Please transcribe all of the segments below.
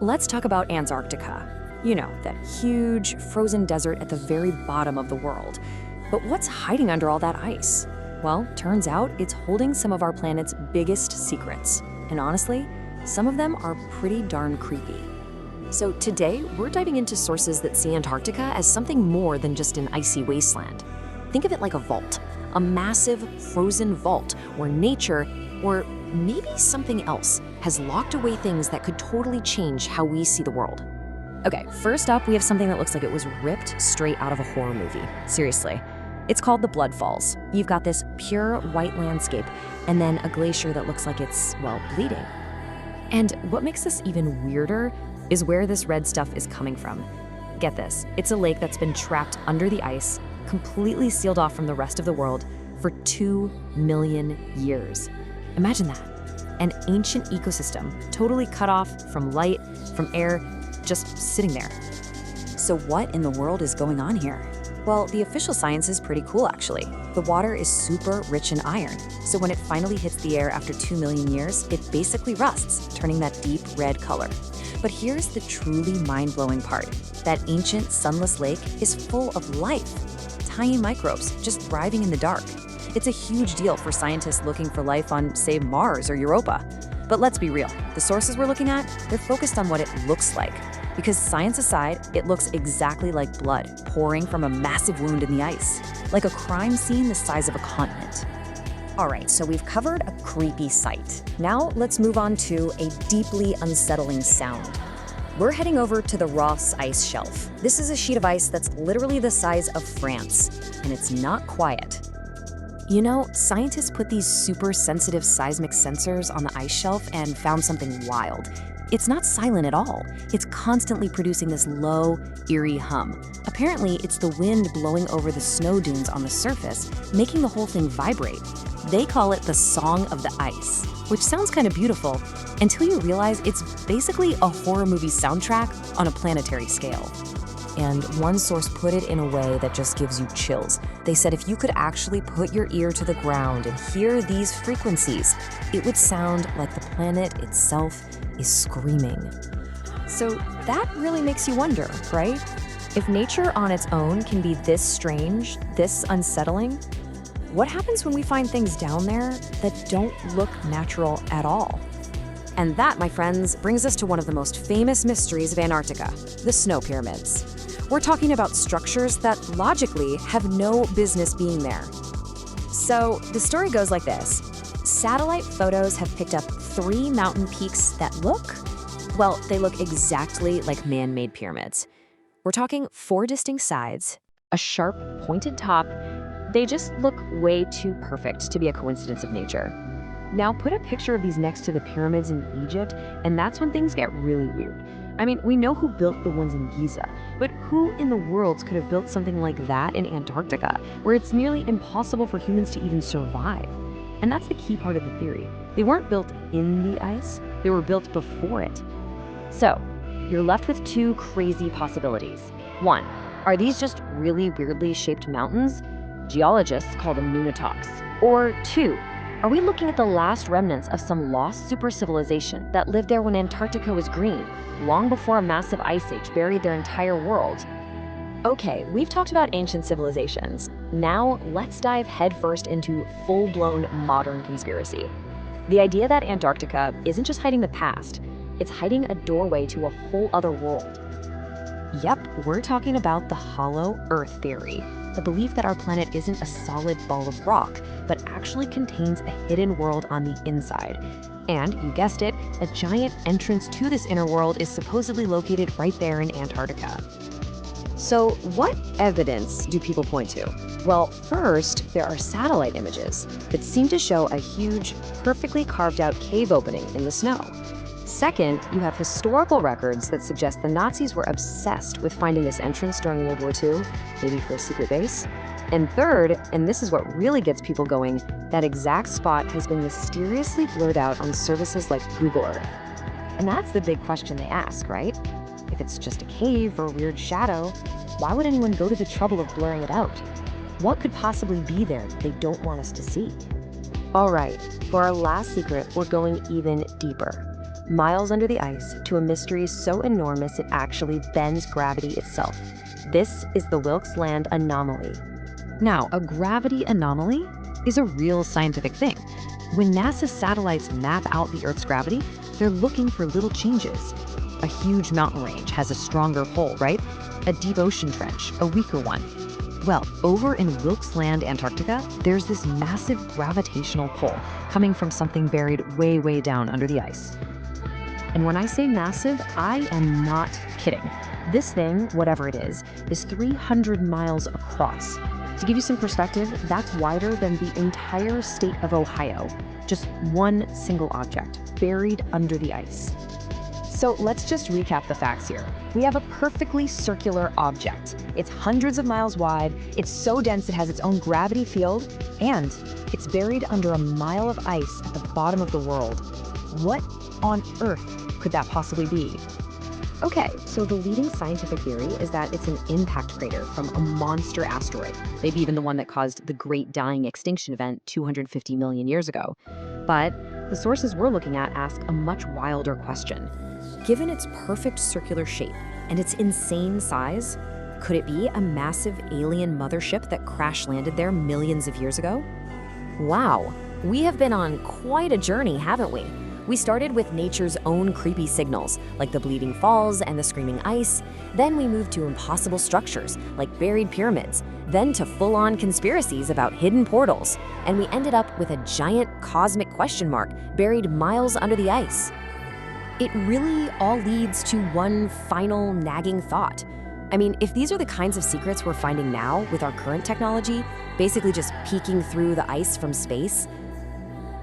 Let's talk about Antarctica. You know, that huge, frozen desert at the very bottom of the world. But what's hiding under all that ice? Well, turns out it's holding some of our planet's biggest secrets. And honestly, some of them are pretty darn creepy. So today, we're diving into sources that see Antarctica as something more than just an icy wasteland. Think of it like a vault, a massive, frozen vault where nature, or maybe something else, has locked away things that could totally change how we see the world. Okay, first up, we have something that looks like it was ripped straight out of a horror movie. Seriously. It's called the Blood Falls. You've got this pure white landscape, and then a glacier that looks like it's, well, bleeding. And what makes this even weirder is where this red stuff is coming from. Get this, it's a lake that's been trapped under the ice, completely sealed off from the rest of the world for 2 million years. Imagine that. An ancient ecosystem, totally cut off from light, from air, just sitting there. So what in the world is going on here? Well, the official science is pretty cool, actually. The water is super rich in iron, so when it finally hits the air after 2 million years, it basically rusts, turning that deep red color. But here's the truly mind-blowing part. That ancient sunless lake is full of life. Tiny microbes just thriving in the dark. It's a huge deal for scientists looking for life on, say, Mars or Europa. But let's be real, the sources we're looking at, they're focused on what it looks like. Because science aside, it looks exactly like blood pouring from a massive wound in the ice, like a crime scene the size of a continent. All right, so we've covered a creepy sight. Now let's move on to a deeply unsettling sound. We're heading over to the Ross Ice Shelf. This is a sheet of ice that's literally the size of France, and it's not quiet. You know, scientists put these super sensitive seismic sensors on the ice shelf and found something wild. It's not silent at all. It's constantly producing this low, eerie hum. Apparently, it's the wind blowing over the snow dunes on the surface, making the whole thing vibrate. They call it the Song of the Ice, which sounds kind of beautiful until you realize it's basically a horror movie soundtrack on a planetary scale. And one source put it in a way that just gives you chills. They said if you could actually put your ear to the ground and hear these frequencies, it would sound like the planet itself is screaming. So that really makes you wonder, right? If nature on its own can be this strange, this unsettling, what happens when we find things down there that don't look natural at all? And that, my friends, brings us to one of the most famous mysteries of Antarctica, the snow pyramids. We're talking about structures that logically have no business being there. So the story goes like this. Satellite photos have picked up 3 mountain peaks that look, well, they look exactly like man-made pyramids. We're talking 4 distinct sides, a sharp, pointed top. They just look way too perfect to be a coincidence of nature. Now put a picture of these next to the pyramids in Egypt, and that's when things get really weird. I mean, we know who built the ones in Giza, but who in the world could have built something like that in Antarctica, where it's nearly impossible for humans to even survive? And that's the key part of the theory. They weren't built in the ice, they were built before it. So, you're left with 2 crazy possibilities. 1, are these just really weirdly shaped mountains? Geologists call them nunataks. Or 2, are we looking at the last remnants of some lost super civilization that lived there when Antarctica was green, long before a massive ice age buried their entire world? Okay, we've talked about ancient civilizations. Now, let's dive headfirst into full-blown modern conspiracy. The idea that Antarctica isn't just hiding the past, it's hiding a doorway to a whole other world. Yep, we're talking about the hollow Earth theory, the belief that our planet isn't a solid ball of rock, but actually contains a hidden world on the inside. And, you guessed it, a giant entrance to this inner world is supposedly located right there in Antarctica. So, what evidence do people point to? Well, first, there are satellite images that seem to show a huge, perfectly carved out cave opening in the snow. Second, you have historical records that suggest the Nazis were obsessed with finding this entrance during World War II, maybe for a secret base. And third, and this is what really gets people going, that exact spot has been mysteriously blurred out on services like Google Earth. And that's the big question they ask, right? If it's just a cave or a weird shadow, why would anyone go to the trouble of blurring it out? What could possibly be there that they don't want us to see? All right, for our last secret, we're going even deeper. miles under the ice to a mystery so enormous it actually bends gravity itself. This is the Wilkes Land Anomaly. Now, a gravity anomaly is a real scientific thing. When NASA satellites map out the Earth's gravity, they're looking for little changes. A huge mountain range has a stronger pull, right? A deep ocean trench, a weaker one. Well, over in Wilkes Land, Antarctica, there's this massive gravitational pull coming from something buried way, way down under the ice. And when I say massive, I am not kidding. This thing, whatever it is 300 miles across. To give you some perspective, that's wider than the entire state of Ohio. Just one single object buried under the ice. So let's just recap the facts here. We have a perfectly circular object. It's hundreds of miles wide, it's so dense it has its own gravity field, and it's buried under a mile of ice at the bottom of the world. What on earth could that possibly be? Okay, so the leading scientific theory is that it's an impact crater from a monster asteroid, maybe even the one that caused the Great Dying Extinction event 250 million years ago. But the sources we're looking at ask a much wilder question. Given its perfect circular shape and its insane size, could it be a massive alien mothership that crash-landed there millions of years ago? Wow, we have been on quite a journey, haven't we? We started with nature's own creepy signals, like the bleeding falls and the screaming ice. Then we moved to impossible structures, like buried pyramids, then to full-on conspiracies about hidden portals. And we ended up with a giant cosmic question mark buried miles under the ice. It really all leads to one final nagging thought. I mean, if these are the kinds of secrets we're finding now with our current technology, basically just peeking through the ice from space,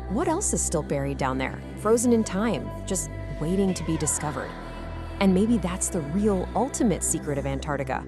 what else is still buried down there, frozen in time, just waiting to be discovered? And maybe that's the real ultimate secret of Antarctica.